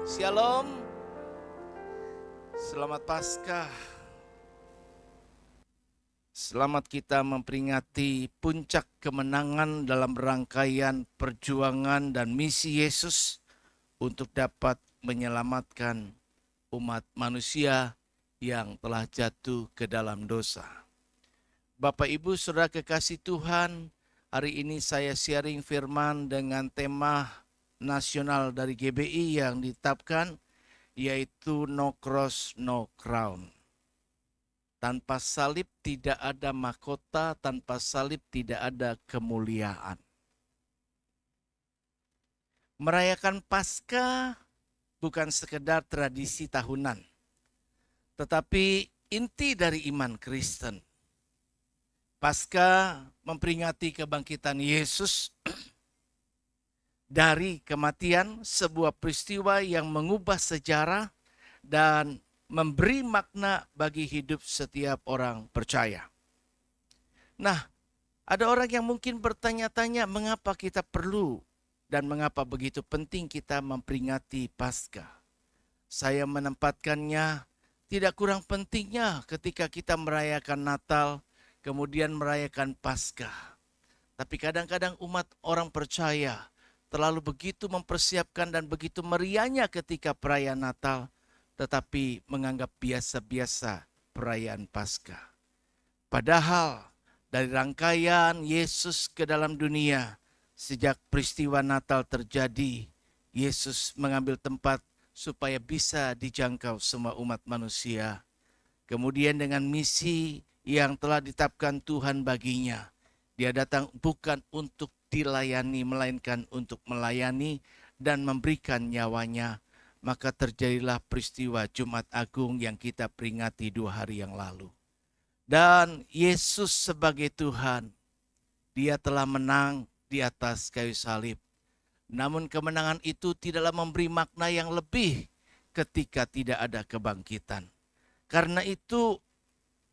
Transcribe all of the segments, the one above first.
Shalom, selamat Paskah. Selamat kita memperingati puncak kemenangan dalam rangkaian perjuangan dan misi Yesus untuk dapat menyelamatkan umat manusia yang telah jatuh ke dalam dosa. Bapak Ibu Saudara kekasih Tuhan, hari ini saya sharing firman dengan tema nasional dari GBI yang ditetapkan, yaitu No Cross, No Crown. Tanpa salib tidak ada mahkota, tanpa salib tidak ada kemuliaan. Merayakan Paskah bukan sekedar tradisi tahunan, tetapi inti dari iman Kristen. Paskah memperingati kebangkitan Yesus dari kematian, sebuah peristiwa yang mengubah sejarah dan memberi makna bagi hidup setiap orang percaya. Nah, ada orang yang mungkin bertanya-tanya mengapa kita perlu dan mengapa begitu penting kita memperingati Paskah. Saya menempatkannya tidak kurang pentingnya ketika kita merayakan Natal, kemudian merayakan Paskah. Tapi kadang-kadang umat orang percaya terlalu begitu mempersiapkan dan begitu meriahnya ketika perayaan Natal, tetapi menganggap biasa-biasa perayaan Paskah. Padahal dari rangkaian Yesus ke dalam dunia, sejak peristiwa Natal terjadi, Yesus mengambil tempat supaya bisa dijangkau semua umat manusia. Kemudian dengan misi yang telah ditetapkan Tuhan baginya, dia datang bukan untuk dilayani, melainkan untuk melayani dan memberikan nyawanya. Maka terjadilah peristiwa Jumat Agung yang kita peringati 2 hari yang lalu. Dan Yesus sebagai Tuhan, dia telah menang di atas kayu salib. Namun kemenangan itu tidaklah memberi makna yang lebih ketika tidak ada kebangkitan. Karena itu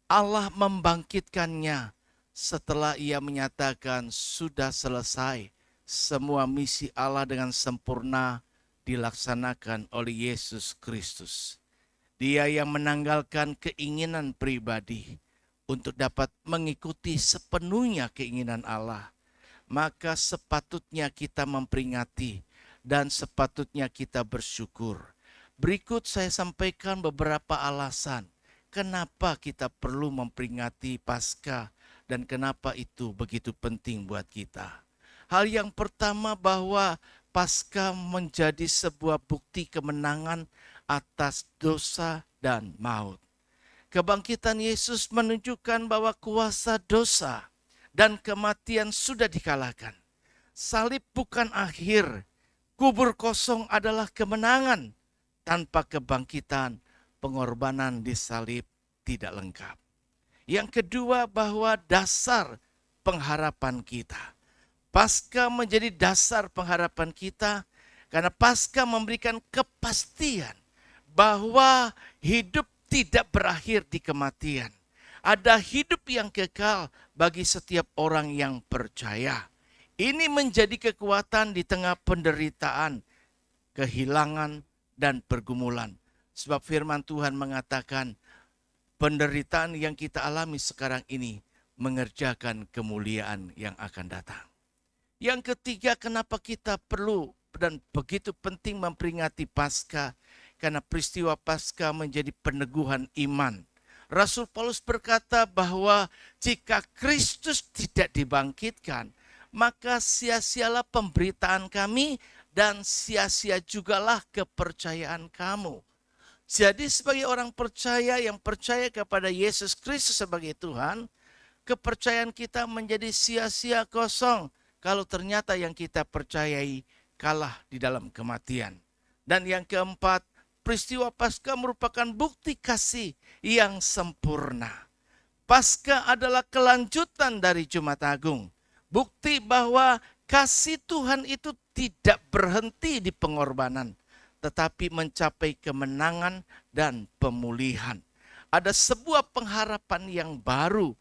Allah membangkitkannya setelah ia menyatakan sudah selesai. Semua misi Allah dengan sempurna dilaksanakan oleh Yesus Kristus. Dia yang menanggalkan keinginan pribadi untuk dapat mengikuti sepenuhnya keinginan Allah. Maka sepatutnya kita memperingati dan sepatutnya kita bersyukur. Berikut saya sampaikan beberapa alasan kenapa kita perlu memperingati Paskah dan kenapa itu begitu penting buat kita. Hal yang pertama bahwa Paskah menjadi sebuah bukti kemenangan atas dosa dan maut. Kebangkitan Yesus menunjukkan bahwa kuasa dosa dan kematian sudah dikalahkan. Salib bukan akhir, kubur kosong adalah kemenangan. Tanpa kebangkitan, pengorbanan di salib tidak lengkap. Yang kedua bahwa dasar pengharapan kita. Paskah menjadi dasar pengharapan kita karena Paskah memberikan kepastian bahwa hidup tidak berakhir di kematian. Ada hidup yang kekal bagi setiap orang yang percaya. Ini menjadi kekuatan di tengah penderitaan, kehilangan, dan pergumulan. Sebab firman Tuhan mengatakan penderitaan yang kita alami sekarang ini mengerjakan kemuliaan yang akan datang. Yang ketiga, kenapa kita perlu dan begitu penting memperingati Paskah? Karena peristiwa Paskah menjadi peneguhan iman. Rasul Paulus berkata bahwa jika Kristus tidak dibangkitkan, maka sia-sialah pemberitaan kami dan sia-sia jugalah kepercayaan kamu. Jadi sebagai orang percaya yang percaya kepada Yesus Kristus sebagai Tuhan, kepercayaan kita menjadi sia-sia kosong kalau ternyata yang kita percayai kalah di dalam kematian. Dan yang keempat, peristiwa Paskah merupakan bukti kasih yang sempurna. Paskah adalah kelanjutan dari Jumat Agung. Bukti bahwa kasih Tuhan itu tidak berhenti di pengorbanan, tetapi mencapai kemenangan dan pemulihan. Ada sebuah pengharapan yang baru.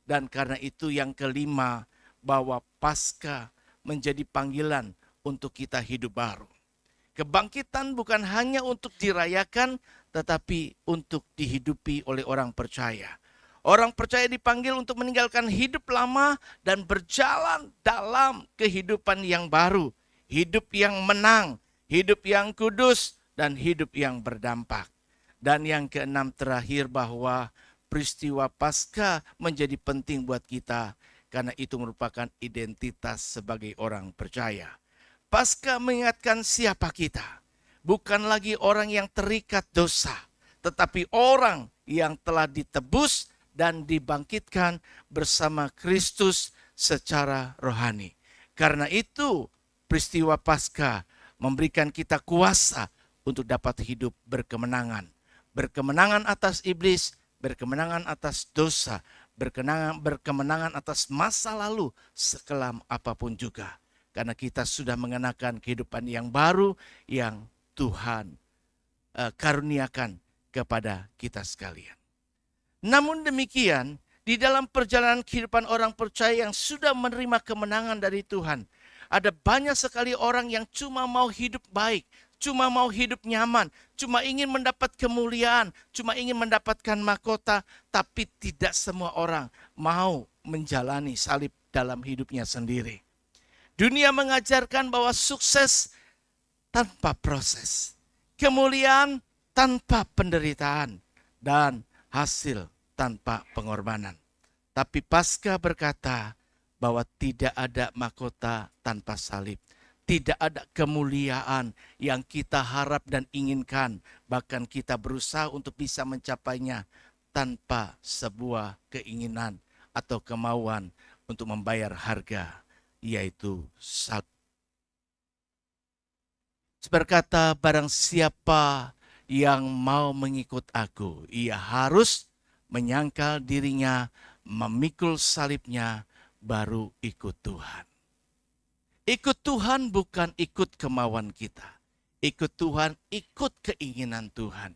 Dan karena itu yang kelima, bahwa Paskah menjadi panggilan untuk kita hidup baru. Kebangkitan bukan hanya untuk dirayakan, tetapi untuk dihidupi oleh orang percaya. Orang percaya dipanggil untuk meninggalkan hidup lama dan berjalan dalam kehidupan yang baru. Hidup yang menang, hidup yang kudus, dan hidup yang berdampak. Dan yang keenam terakhir, bahwa peristiwa Paskah menjadi penting buat kita karena itu merupakan identitas sebagai orang percaya. Paskah mengingatkan siapa kita. Bukan lagi orang yang terikat dosa, tetapi orang yang telah ditebus dan dibangkitkan bersama Kristus secara rohani. Karena itu, peristiwa Paskah memberikan kita kuasa untuk dapat hidup berkemenangan. Berkemenangan atas iblis, berkemenangan atas dosa, berkemenangan atas masa lalu sekelam apapun juga. Karena kita sudah mengenakan kehidupan yang baru yang Tuhan karuniakan kepada kita sekalian. Namun demikian, di dalam perjalanan kehidupan orang percaya yang sudah menerima kemenangan dari Tuhan, ada banyak sekali orang yang cuma mau hidup baik, cuma mau hidup nyaman, cuma ingin mendapat kemuliaan, cuma ingin mendapatkan mahkota, tapi tidak semua orang mau menjalani salib dalam hidupnya sendiri. Dunia mengajarkan bahwa sukses tanpa proses, kemuliaan tanpa penderitaan, dan hasil tanpa pengorbanan. Tapi Paskah berkata bahwa tidak ada mahkota tanpa salib. Tidak ada kemuliaan yang kita harap dan inginkan. Bahkan kita berusaha untuk bisa mencapainya tanpa sebuah keinginan atau kemauan untuk membayar harga, yaitu salib. Berkata, barang siapa yang mau mengikut aku, ia harus menyangkal dirinya, memikul salibnya, baru ikut Tuhan. Ikut Tuhan bukan ikut kemauan kita. Ikut Tuhan, ikut keinginan Tuhan.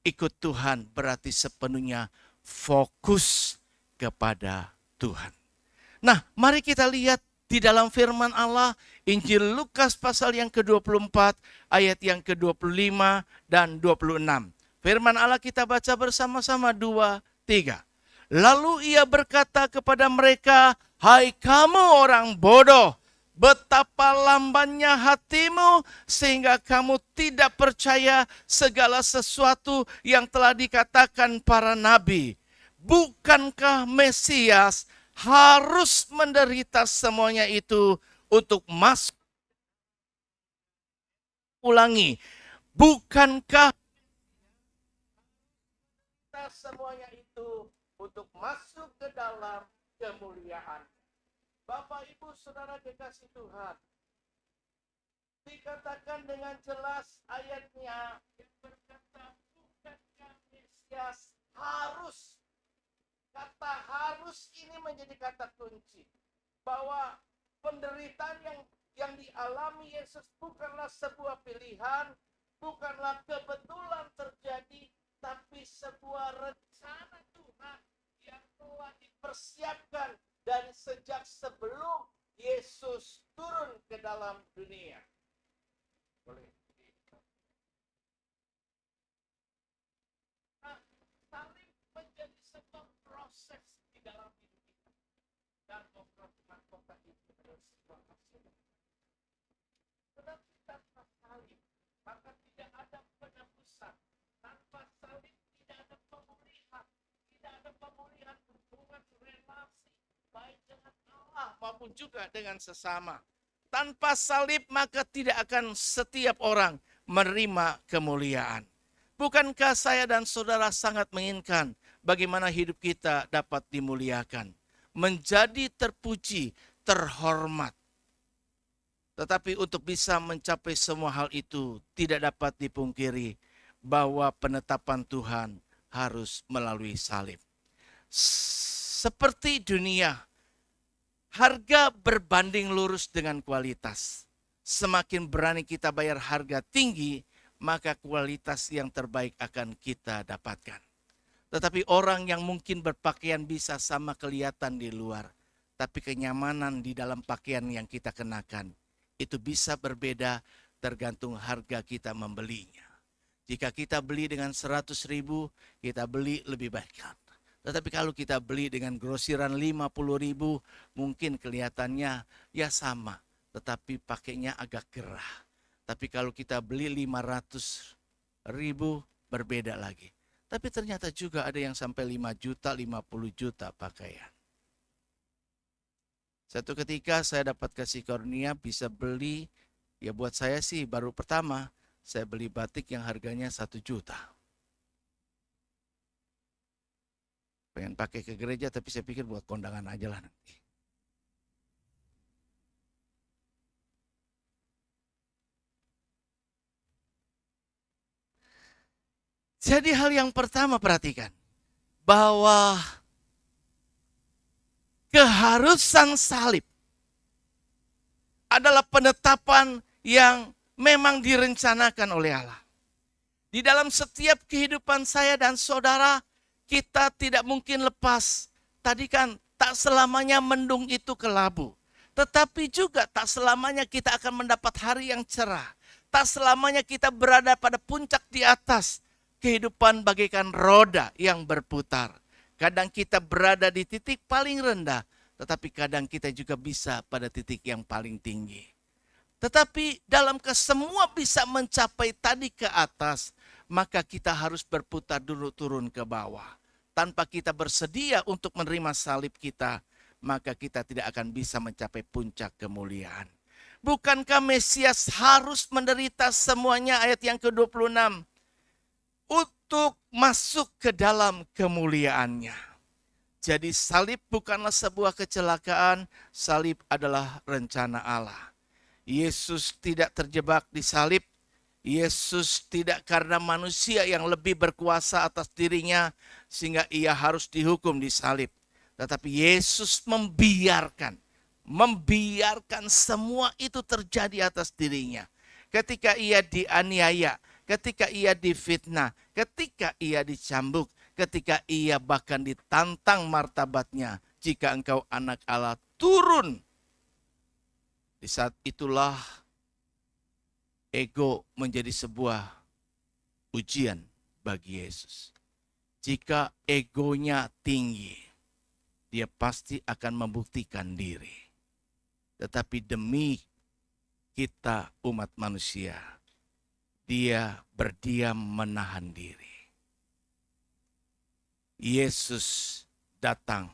Ikut Tuhan berarti sepenuhnya fokus kepada Tuhan. Nah, mari kita lihat di dalam firman Allah, Injil Lukas pasal yang ke-24, ayat yang ke-25 dan 26. Firman Allah kita baca bersama-sama 2, 3. Lalu ia berkata kepada mereka, hai kamu orang bodoh, betapa lambannya hatimu sehingga kamu tidak percaya segala sesuatu yang telah dikatakan para nabi. Bukankah Mesias harus menderita semuanya itu untuk masuk? Ulangi, bukankah semuanya itu untuk masuk ke dalam kemuliaan? Bapak, Ibu, Saudara kekasih Tuhan, dikatakan dengan jelas ayatnya yang berkata, bukankah Mesias harus. Kata harus ini menjadi kata kunci. Bahwa penderitaan yang dialami Yesus bukanlah sebuah pilihan, bukanlah kebetulan terjadi, tapi sebuah rencana Tuhan yang telah dipersiapkan dari sejak sebelum Yesus turun ke dalam dunia. Boleh. Nah, salib menjadi sebuah proses di dalam hidup kita. Dan mahkota itu adalah sebuah hasil. Tetapi tanpa salib, maka tidak ada penebusan. Tanpa salib tidak ada pemulihan. Tidak ada pemulihan hubungan relasi baik dengan Allah maupun juga dengan sesama. Tanpa salib maka tidak akan setiap orang menerima kemuliaan. Bukankah saya dan saudara sangat menginginkan bagaimana hidup kita dapat dimuliakan, menjadi terpuji, terhormat. Tetapi untuk bisa mencapai semua hal itu tidak dapat dipungkiri bahwa penetapan Tuhan harus melalui salib. Seperti dunia, harga berbanding lurus dengan kualitas. Semakin berani kita bayar harga tinggi, maka kualitas yang terbaik akan kita dapatkan. Tetapi orang yang mungkin berpakaian bisa sama kelihatan di luar, tapi kenyamanan di dalam pakaian yang kita kenakan itu bisa berbeda tergantung harga kita membelinya. Jika kita beli dengan 100.000, kita beli lebih baik. Tetapi kalau kita beli dengan grosiran 50.000, mungkin kelihatannya ya sama, tetapi pakainya agak gerah. Tapi kalau kita beli 500.000, berbeda lagi. Tapi ternyata juga ada yang sampai 5 juta, 50 juta pakaian. Satu ketika saya dapat kasih karunia bisa beli, ya buat saya sih baru pertama, saya beli batik yang harganya 1 juta. Pengen pakai ke gereja tapi saya pikir buat kondangan aja lah nanti. Jadi hal yang pertama perhatikan, bahwa keharusan salib adalah penetapan yang memang direncanakan oleh Allah. Di dalam setiap kehidupan saya dan saudara, kita tidak mungkin lepas. Tadi kan tak selamanya mendung itu kelabu. Tetapi juga tak selamanya kita akan mendapat hari yang cerah. Tak selamanya kita berada pada puncak di atas. Kehidupan bagaikan roda yang berputar. Kadang kita berada di titik paling rendah. Tetapi kadang kita juga bisa pada titik yang paling tinggi. Tetapi dalam kesemua bisa mencapai tadi ke atas, maka kita harus berputar dulu turun ke bawah. Tanpa kita bersedia untuk menerima salib kita, maka kita tidak akan bisa mencapai puncak kemuliaan. Bukankah Mesias harus menderita semuanya, ayat yang ke-26, untuk masuk ke dalam kemuliaannya. Jadi salib bukanlah sebuah kecelakaan, salib adalah rencana Allah. Yesus tidak terjebak di salib. Yesus tidak karena manusia yang lebih berkuasa atas dirinya sehingga ia harus dihukum di salib. Tetapi Yesus membiarkan semua itu terjadi atas dirinya. Ketika ia dianiaya, ketika ia difitnah, ketika ia dicambuk, ketika ia bahkan ditantang martabatnya. Jika engkau anak Allah, turun. Di saat itulah ego menjadi sebuah ujian bagi Yesus. Jika egonya tinggi, dia pasti akan membuktikan diri. Tetapi demi kita umat manusia, dia berdiam menahan diri. Yesus datang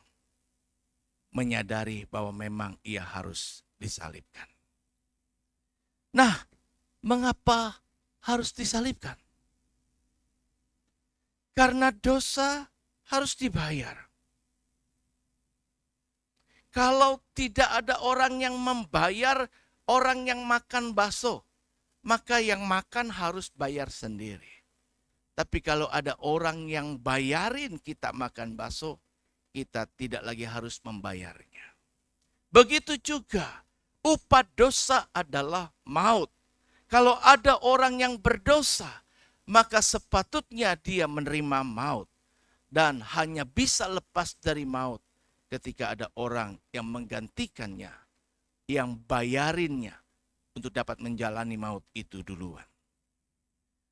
menyadari bahwa memang ia harus disalibkan. Nah, mengapa harus disalibkan? Karena dosa harus dibayar. Kalau tidak ada orang yang membayar, orang yang makan bakso, maka yang makan harus bayar sendiri. Tapi kalau ada orang yang bayarin kita makan bakso, kita tidak lagi harus membayarnya. Begitu juga, upah dosa adalah maut. Kalau ada orang yang berdosa, maka sepatutnya dia menerima maut. Dan hanya bisa lepas dari maut ketika ada orang yang menggantikannya, yang bayarinnya untuk dapat menjalani maut itu duluan.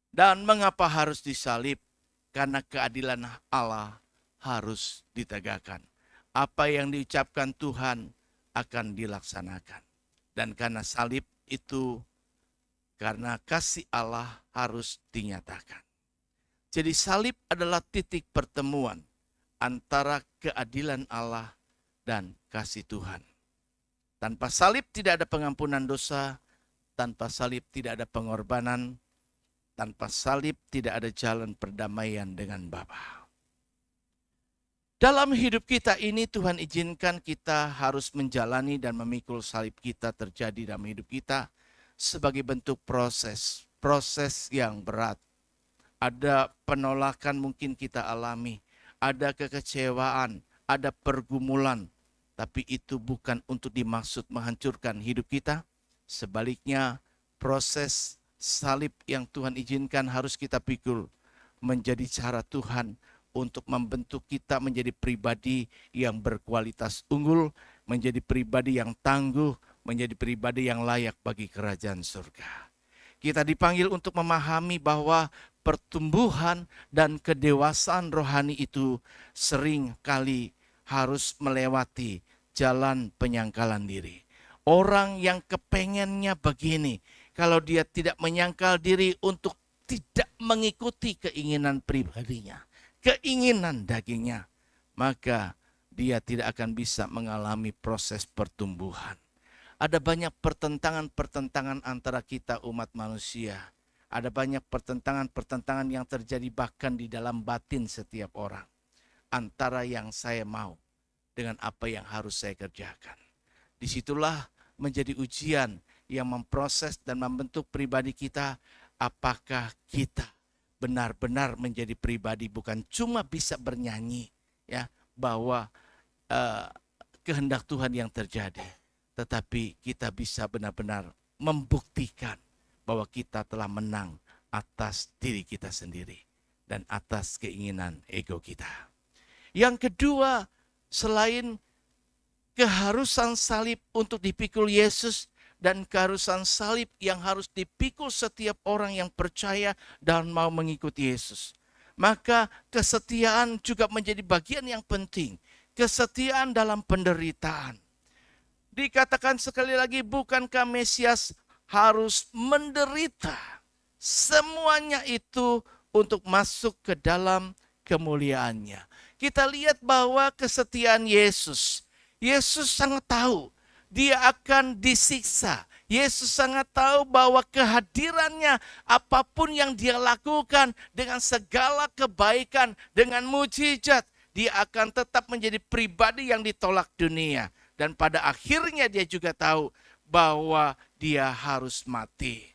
Dan mengapa harus disalib? Karena keadilan Allah harus ditegakkan. Apa yang diucapkan Tuhan akan dilaksanakan. Dan karena salib itu, karena kasih Allah harus dinyatakan. Jadi salib adalah titik pertemuan antara keadilan Allah dan kasih Tuhan. Tanpa salib tidak ada pengampunan dosa, tanpa salib tidak ada pengorbanan, tanpa salib tidak ada jalan perdamaian dengan Bapa. Dalam hidup kita ini Tuhan izinkan kita harus menjalani dan memikul salib kita terjadi dalam hidup kita sebagai bentuk proses yang berat. Ada penolakan mungkin kita alami, ada kekecewaan, ada pergumulan, tapi itu bukan untuk dimaksud menghancurkan hidup kita. Sebaliknya, proses salib yang Tuhan izinkan harus kita pikul menjadi cara Tuhan untuk membentuk kita menjadi pribadi yang berkualitas unggul, menjadi pribadi yang tangguh, menjadi pribadi yang layak bagi kerajaan surga. Kita dipanggil untuk memahami bahwa pertumbuhan dan kedewasaan rohani itu sering kali harus melewati jalan penyangkalan diri. Orang yang kepengennya begini, kalau dia tidak menyangkal diri untuk tidak mengikuti keinginan pribadinya, keinginan dagingnya, maka dia tidak akan bisa mengalami proses pertumbuhan. Ada banyak pertentangan-pertentangan antara kita umat manusia. Ada banyak pertentangan-pertentangan yang terjadi bahkan di dalam batin setiap orang. Antara yang saya mau dengan apa yang harus saya kerjakan. Disitulah menjadi ujian yang memproses dan membentuk pribadi kita. Apakah kita benar-benar menjadi pribadi bukan cuma bisa bernyanyi ya bahwa kehendak Tuhan yang terjadi, tetapi kita bisa benar-benar membuktikan bahwa kita telah menang atas diri kita sendiri dan atas keinginan ego kita. Yang kedua, selain keharusan salib untuk dipikul Yesus dan keharusan salib yang harus dipikul setiap orang yang percaya dan mau mengikuti Yesus, maka kesetiaan juga menjadi bagian yang penting. Kesetiaan dalam penderitaan. Dikatakan sekali lagi, bukankah Mesias harus menderita? Semuanya itu untuk masuk ke dalam kemuliaannya. Kita lihat bahwa kesetiaan Yesus. Yesus sangat tahu dia akan disiksa. Yesus sangat tahu bahwa kehadirannya, apapun yang dia lakukan dengan segala kebaikan, dengan mujizat, dia akan tetap menjadi pribadi yang ditolak dunia. Dan pada akhirnya dia juga tahu bahwa dia harus mati.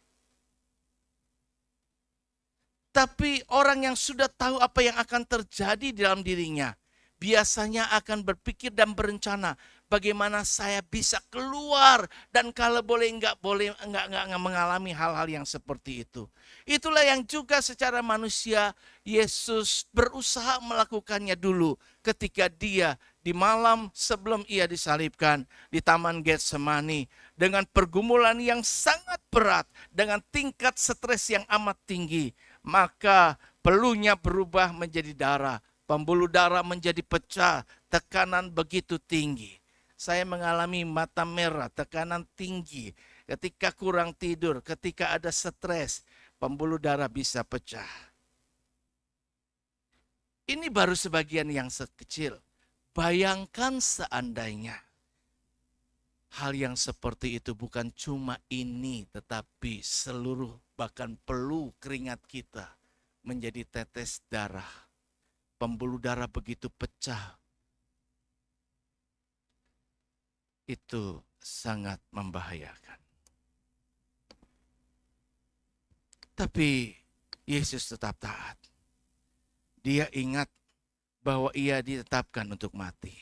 Tapi orang yang sudah tahu apa yang akan terjadi di dalam dirinya, biasanya akan berpikir dan berencana bagaimana saya bisa keluar dan kalau boleh enggak mengalami hal-hal yang seperti itu. Itulah yang juga secara manusia Yesus berusaha melakukannya dulu ketika dia di malam sebelum ia disalibkan di Taman Getsemani dengan pergumulan yang sangat berat, dengan tingkat stres yang amat tinggi, maka peluhnya berubah menjadi darah, pembuluh darah menjadi pecah, tekanan begitu tinggi. Saya mengalami mata merah, tekanan tinggi, ketika kurang tidur, ketika ada stres, pembuluh darah bisa pecah. Ini baru sebagian yang kecil. Bayangkan seandainya hal yang seperti itu bukan cuma ini, tetapi seluruh bahkan peluh keringat kita menjadi tetes darah. Pembuluh darah begitu pecah. Itu sangat membahayakan. Tapi Yesus tetap taat. Dia ingat bahwa ia ditetapkan untuk mati.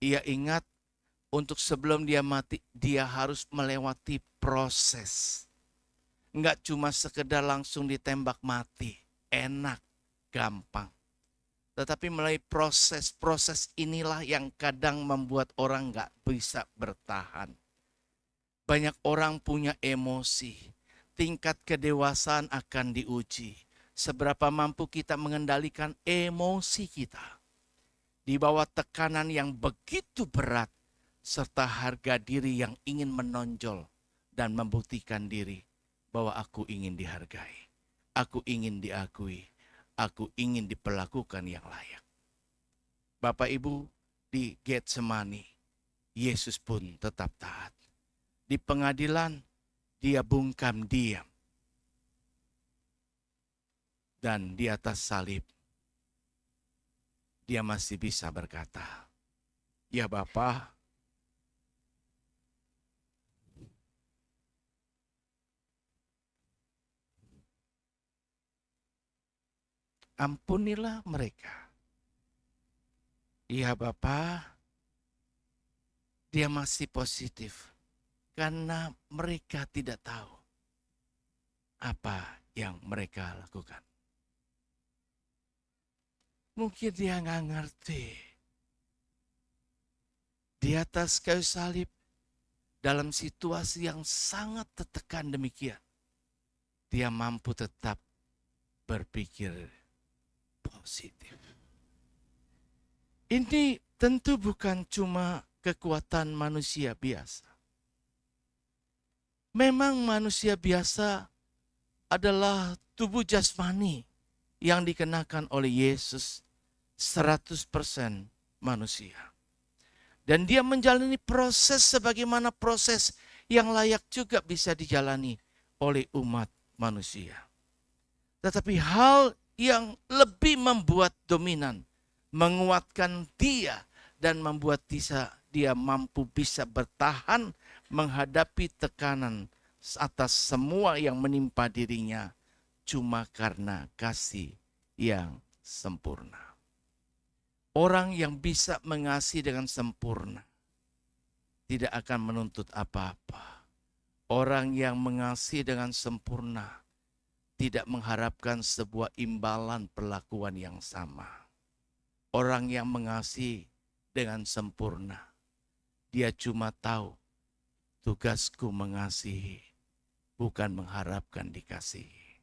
Ia ingat untuk sebelum dia mati, dia harus melewati proses. Enggak cuma sekedar langsung ditembak mati, enak, gampang. Tetapi melalui proses inilah yang kadang membuat orang enggak bisa bertahan. Banyak orang punya emosi, tingkat kedewasaan akan diuji. Seberapa mampu kita mengendalikan emosi kita di bawah tekanan yang begitu berat, serta harga diri yang ingin menonjol dan membuktikan diri bahwa aku ingin dihargai, aku ingin diakui, aku ingin diperlakukan yang layak. Bapak Ibu, di Getsemani, Yesus pun tetap taat. Di pengadilan, dia bungkam diam. Dan di atas salib, dia masih bisa berkata, "Ya Bapa, ampunilah mereka." Ya Bapa, dia masih positif karena mereka tidak tahu apa yang mereka lakukan. Mungkin dia nggak ngerti. Di atas kayu salib, dalam situasi yang sangat tertekan demikian, dia mampu tetap berpikir positif. Ini tentu bukan cuma kekuatan manusia biasa. Memang manusia biasa adalah tubuh jasmani yang dikenakan oleh Yesus 100% manusia. Dan dia menjalani proses sebagaimana proses yang layak juga bisa dijalani oleh umat manusia. Tetapi hal yang lebih membuat dominan, menguatkan dia dan membuat dia mampu bisa bertahan menghadapi tekanan atas semua yang menimpa dirinya cuma karena kasih yang sempurna. Orang yang bisa mengasihi dengan sempurna tidak akan menuntut apa-apa. Orang yang mengasihi dengan sempurna tidak mengharapkan sebuah imbalan perlakuan yang sama. Orang yang mengasihi dengan sempurna, dia cuma tahu tugasku mengasihi, bukan mengharapkan dikasihi.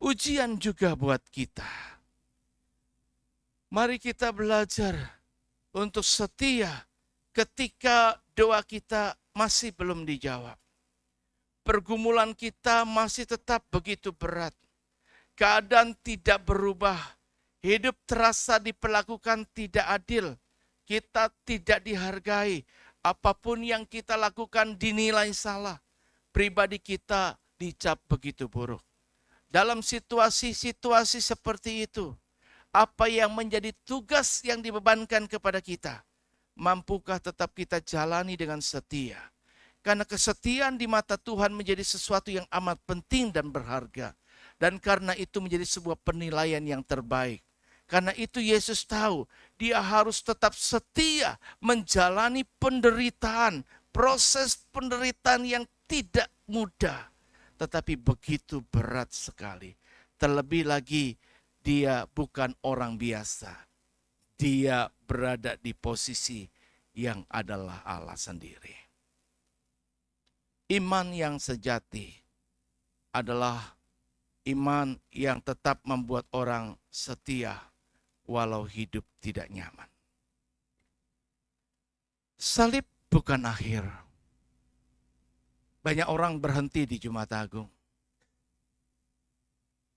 Ujian juga buat kita. Mari kita belajar untuk setia ketika doa kita masih belum dijawab. Pergumulan kita masih tetap begitu berat. Keadaan tidak berubah. Hidup terasa diperlakukan tidak adil. Kita tidak dihargai. Apapun yang kita lakukan dinilai salah. Pribadi kita dicap begitu buruk. Dalam situasi-situasi seperti itu, apa yang menjadi tugas yang dibebankan kepada kita? Mampukah tetap kita jalani dengan setia? Karena kesetiaan di mata Tuhan menjadi sesuatu yang amat penting dan berharga. Dan karena itu menjadi sebuah penilaian yang terbaik. Karena itu Yesus tahu dia harus tetap setia menjalani penderitaan. Proses penderitaan yang tidak mudah. Tetapi begitu berat sekali. Terlebih lagi dia bukan orang biasa. Dia berada di posisi yang adalah Allah sendiri. Iman yang sejati adalah iman yang tetap membuat orang setia walau hidup tidak nyaman. Salib bukan akhir. Banyak orang berhenti di Jumat Agung.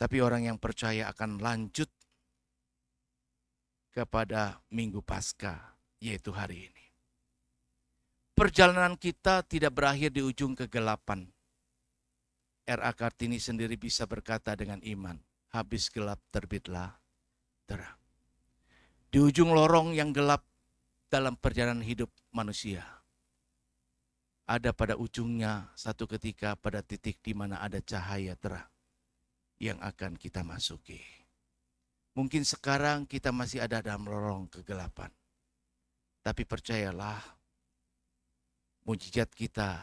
Tapi orang yang percaya akan lanjut kepada Minggu Paskah, yaitu hari ini. Perjalanan kita tidak berakhir di ujung kegelapan. R.A. Kartini sendiri bisa berkata dengan iman, habis gelap terbitlah terang. Di ujung lorong yang gelap dalam perjalanan hidup manusia, ada pada ujungnya satu ketika pada titik di mana ada cahaya terang yang akan kita masuki. Mungkin sekarang kita masih ada dalam lorong kegelapan. Tapi percayalah, mujizat kita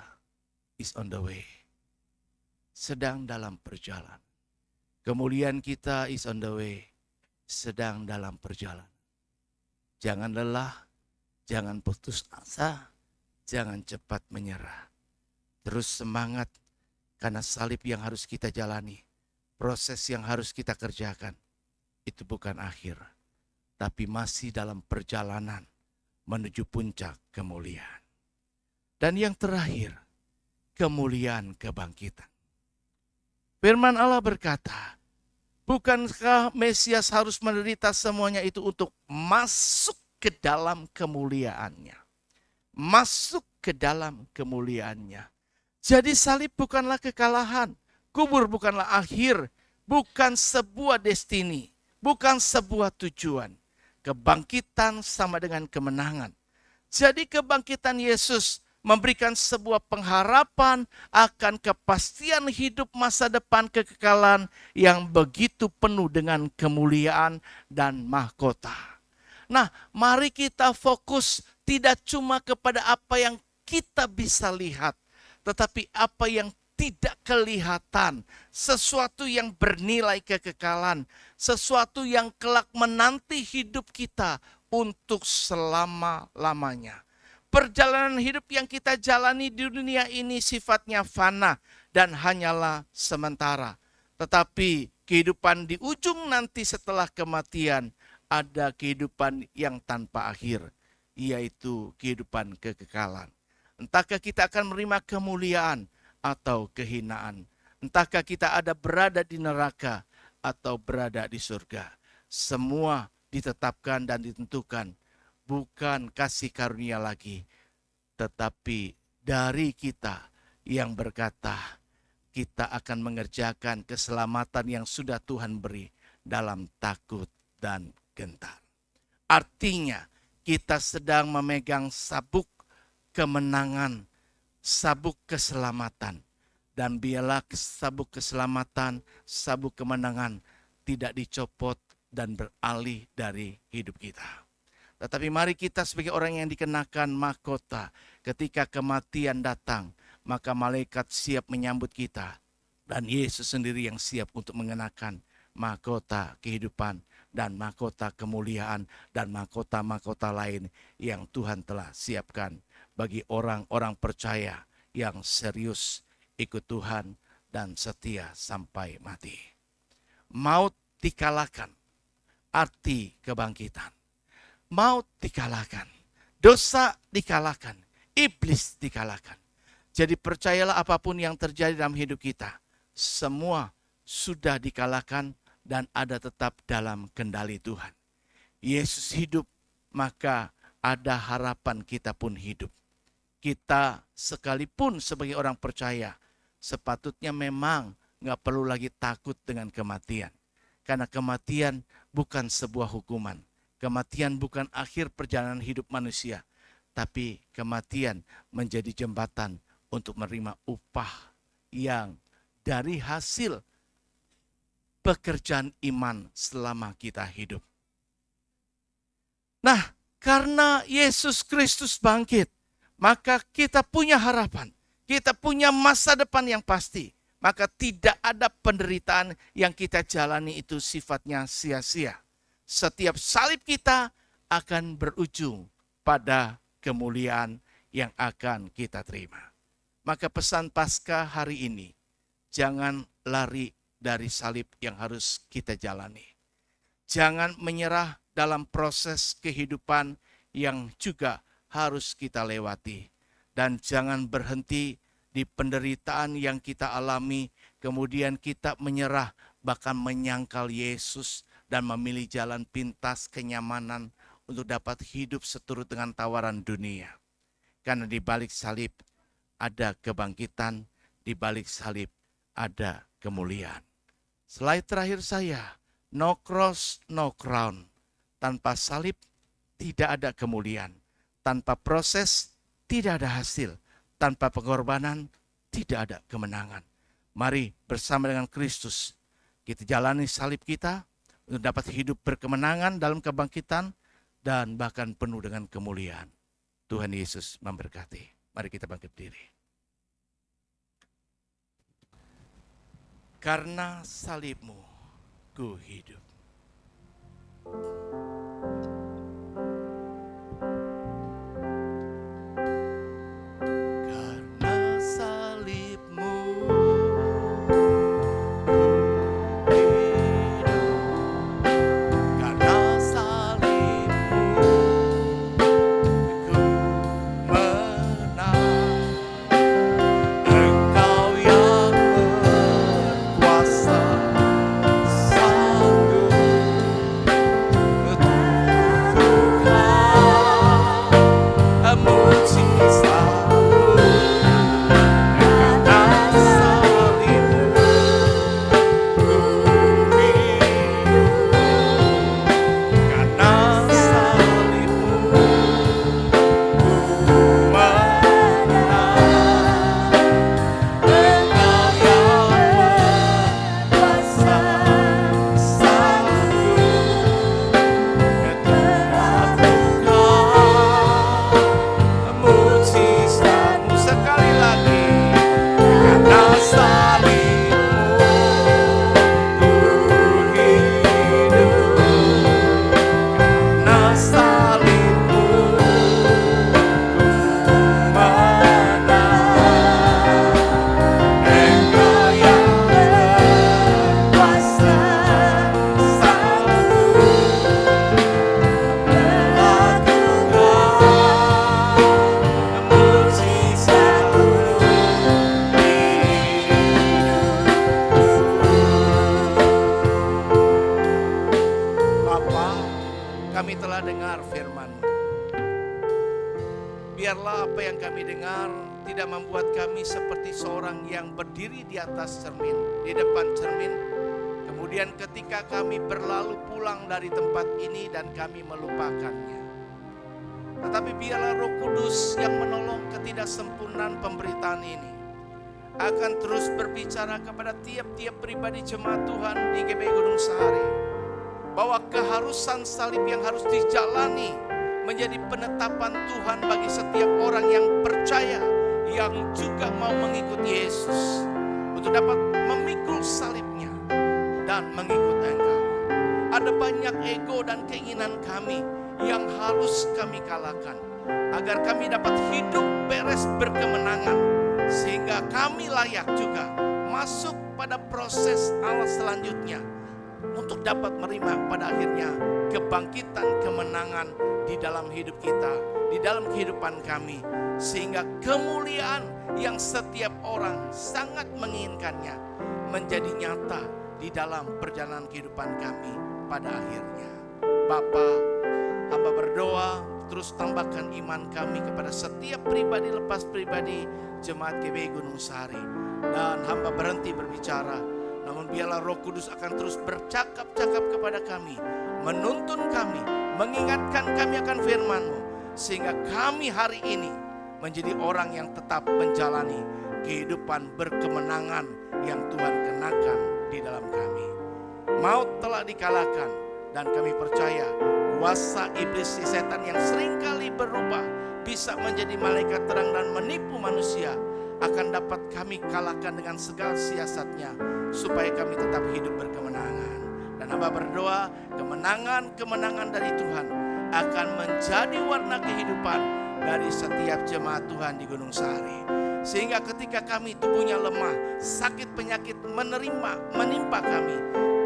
is on the way. Sedang dalam perjalanan. Kemuliaan kita is on the way. Sedang dalam perjalanan. Jangan lelah, jangan putus asa, jangan cepat menyerah. Terus semangat karena salib yang harus kita jalani. Proses yang harus kita kerjakan, itu bukan akhir, tapi masih dalam perjalanan menuju puncak kemuliaan. Dan yang terakhir, kemuliaan kebangkitan. Firman Allah berkata, bukankah Mesias harus menderita semuanya itu untuk masuk ke dalam kemuliaannya? Masuk ke dalam kemuliaannya. Jadi salib bukanlah kekalahan. Kubur bukanlah akhir, bukan sebuah destiny, bukan sebuah tujuan. Kebangkitan sama dengan kemenangan. Jadi kebangkitan Yesus memberikan sebuah pengharapan akan kepastian hidup masa depan kekekalan yang begitu penuh dengan kemuliaan dan mahkota. Nah, mari kita fokus tidak cuma kepada apa yang kita bisa lihat, tetapi apa yang tidak kelihatan, sesuatu yang bernilai kekekalan, sesuatu yang kelak menanti hidup kita untuk selama-lamanya. Perjalanan hidup yang kita jalani di dunia ini sifatnya fana dan hanyalah sementara. Tetapi kehidupan di ujung nanti setelah kematian ada kehidupan yang tanpa akhir, yaitu kehidupan kekekalan. Entahkah kita akan menerima kemuliaan atau kehinaan. Entahkah kita ada berada di neraka atau berada di surga. Semua ditetapkan dan ditentukan bukan kasih karunia lagi, tetapi dari kita yang berkata, kita akan mengerjakan keselamatan yang sudah Tuhan beri dalam takut dan gentar. Artinya, kita sedang memegang sabuk kemenangan, sabuk keselamatan. Dan biarlah sabuk keselamatan, sabuk kemenangan tidak dicopot dan beralih dari hidup kita. Tetapi mari kita sebagai orang yang dikenakan mahkota, ketika kematian datang, maka malaikat siap menyambut kita. Dan Yesus sendiri yang siap untuk mengenakan mahkota kehidupan dan mahkota kemuliaan dan mahkota-mahkota lain yang Tuhan telah siapkan bagi orang-orang percaya yang serius ikut Tuhan dan setia sampai mati. Maut dikalahkan, arti kebangkitan. Maut dikalahkan, dosa dikalahkan, iblis dikalahkan. Jadi percayalah apapun yang terjadi dalam hidup kita, semua sudah dikalahkan dan ada tetap dalam kendali Tuhan. Yesus hidup, maka ada harapan kita pun hidup. Kita sekalipun sebagai orang percaya, sepatutnya memang gak perlu lagi takut dengan kematian. Karena kematian bukan sebuah hukuman. Kematian bukan akhir perjalanan hidup manusia, tapi kematian menjadi jembatan untuk menerima upah yang dari hasil pekerjaan iman selama kita hidup. Nah, karena Yesus Kristus bangkit, maka kita punya harapan, kita punya masa depan yang pasti. Maka tidak ada penderitaan yang kita jalani itu sifatnya sia-sia. Setiap salib kita akan berujung pada kemuliaan yang akan kita terima. Maka pesan Paskah hari ini, jangan lari dari salib yang harus kita jalani. Jangan menyerah dalam proses kehidupan yang juga harus kita lewati. Dan jangan berhenti di penderitaan yang kita alami, kemudian kita menyerah, bahkan menyangkal Yesus, dan memilih jalan pintas kenyamanan untuk dapat hidup seturut dengan tawaran dunia. Karena di balik salib ada kebangkitan, di balik salib ada kemuliaan. Slide terakhir saya, no cross, no crown. Tanpa salib tidak ada kemuliaan. Tanpa proses tidak ada hasil. Tanpa pengorbanan tidak ada kemenangan. Mari bersama dengan Kristus kita jalani salib kita untuk dapat hidup berkemenangan dalam kebangkitan dan bahkan penuh dengan kemuliaan. Tuhan Yesus memberkati. Mari kita bangkit berdiri. Karena salibmu ku hidup. kita dengar firman-Mu. Biarlah apa yang kami dengar tidak membuat kami seperti seorang yang berdiri di atas cermin, di depan cermin. Kemudian ketika kami berlalu pulang dari tempat ini dan kami melupakannya. Tetapi biarlah Roh Kudus yang menolong ketidaksempurnaan pemberitaan ini akan terus berbicara kepada tiap-tiap pribadi jemaat Tuhan di GBI Gunung Sahari, bahwa keharusan salib yang harus dijalani menjadi penetapan Tuhan bagi setiap orang yang percaya, yang juga mau mengikuti Yesus, untuk dapat memikul salibnya dan mengikut Engkau. Ada banyak ego dan keinginan kami yang harus kami kalahkan, agar kami dapat hidup beres berkemenangan, sehingga kami layak juga masuk pada proses Allah selanjutnya, untuk dapat menerima pada akhirnya kebangkitan kemenangan di dalam hidup kita, di dalam kehidupan kami, sehingga kemuliaan yang setiap orang sangat menginginkannya menjadi nyata di dalam perjalanan kehidupan kami pada akhirnya. Bapa, hamba berdoa, terus tambahkan iman kami kepada setiap pribadi lepas pribadi jemaat GBI Gunung Sahari. Dan hamba berhenti berbicara, namun biarlah Roh Kudus akan terus bercakap-cakap kepada kami, menuntun kami, mengingatkan kami akan firman-Mu, sehingga kami hari ini menjadi orang yang tetap menjalani kehidupan berkemenangan yang Tuhan kenakan di dalam kami. Maut telah dikalahkan, dan kami percaya kuasa iblis si setan yang seringkali berubah bisa menjadi malaikat terang dan menipu manusia akan dapat kami kalahkan dengan segala siasatnya, supaya kami tetap hidup berkemenangan. Dan hamba berdoa kemenangan-kemenangan dari Tuhan akan menjadi warna kehidupan dari setiap jemaat Tuhan di Gunung Sahari, sehingga ketika kami tubuhnya lemah, sakit penyakit menimpa kami,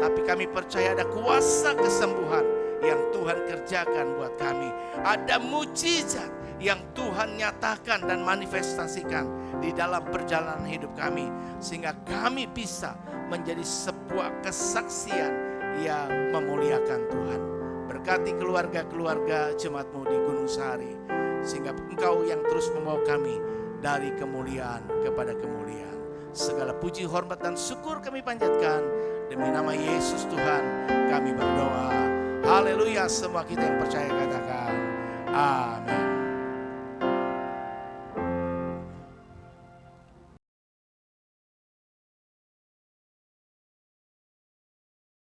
tapi kami percaya ada kuasa kesembuhan yang Tuhan kerjakan buat kami. Ada mujizat yang Tuhan nyatakan dan manifestasikan di dalam perjalanan hidup kami, sehingga kami bisa menjadi sebuah kesaksian yang memuliakan Tuhan. Berkati keluarga-keluarga jemaat-Mu di Gunung Sahari, sehingga Engkau yang terus membawa kami dari kemuliaan kepada kemuliaan. Segala puji, hormat, dan syukur kami panjatkan demi nama Yesus Tuhan kami berdoa. Haleluya. Semua kita yang percaya katakan amin.